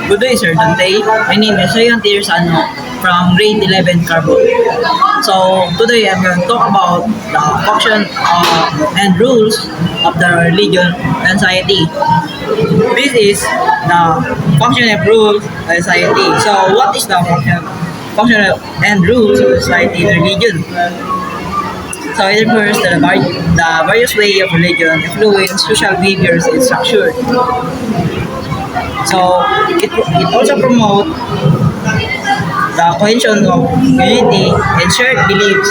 Good day, Sir Dante. My name is Rayon Tirsano from grade 11 Carbon. So, today I'm going to talk about the function and rules of the religion and society. This is the function and rules of society. So, what is the function and rules of society and religion? So, it refers to the various way of religion influence social behaviors and structure. So it also promotes the cohesion of community and shared beliefs,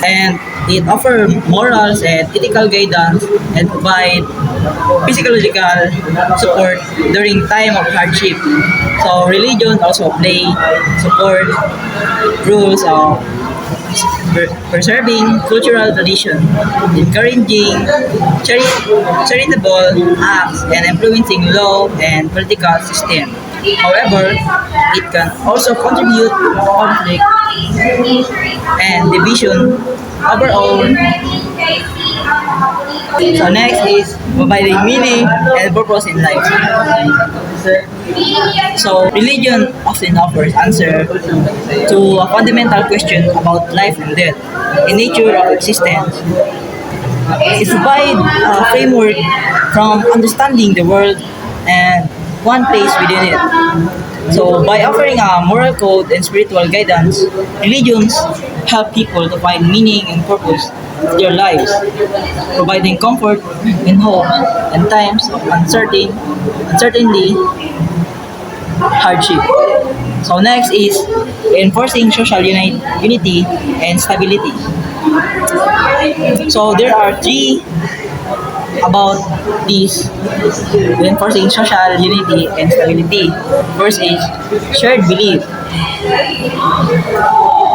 and it offers morals and ethical guidance and provide physiological support during time of hardship. So religion also play support rules of preserving cultural tradition, encouraging charitable acts, and influencing law and political system. However, it can also contribute to conflict and division overall. So next is providing meaning and purpose in life. So religion often offers answer to a fundamental question about life and death, the nature of existence. It provides a framework from understanding the world and one place within it. So by offering a moral code and spiritual guidance, religions help people to find meaning and purpose of their lives, providing comfort and hope in times of uncertainty, hardship. So next is enforcing social unity and stability. So there are three about this reinforcing social unity and stability. First is shared belief.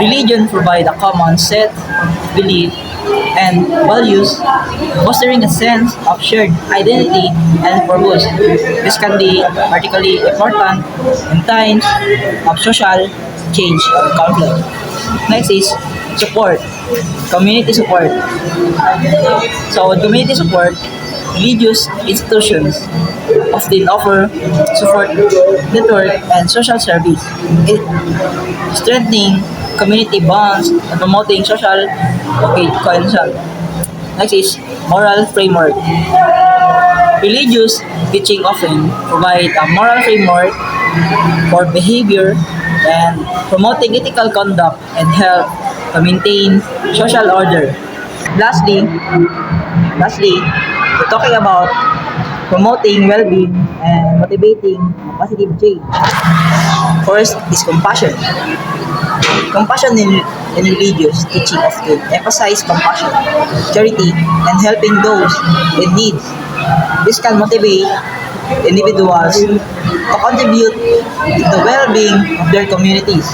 Religion provide a common set of belief and values, fostering a sense of shared identity and purpose. This can be particularly important in times of social change or conflict. Next is support, community support. So, with community support, religious institutions often offer support network and social service, it strengthening community bonds and promoting social cohesion. Next is moral framework. Religious teaching often provide a moral framework for behavior and promoting ethical conduct and help to maintain social order. Lastly, we're talking about promoting well-being and motivating positive change. First is compassion. Compassion in religious teaching often emphasize compassion, charity, and helping those in need. This can motivate individuals to contribute to the well-being of their communities.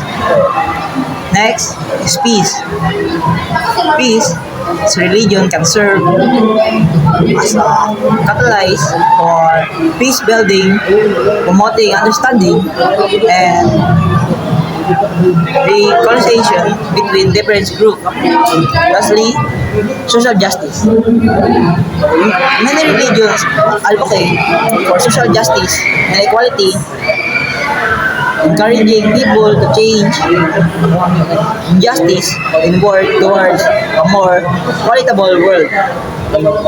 Next is peace. Peace as religion can serve as a catalyst for peace building, promoting understanding, and reconciliation between different groups. Lastly, social justice. Many religions advocate for social justice and equality, encouraging people to change injustice and work towards a more equitable world.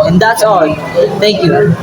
And that's all. Thank you.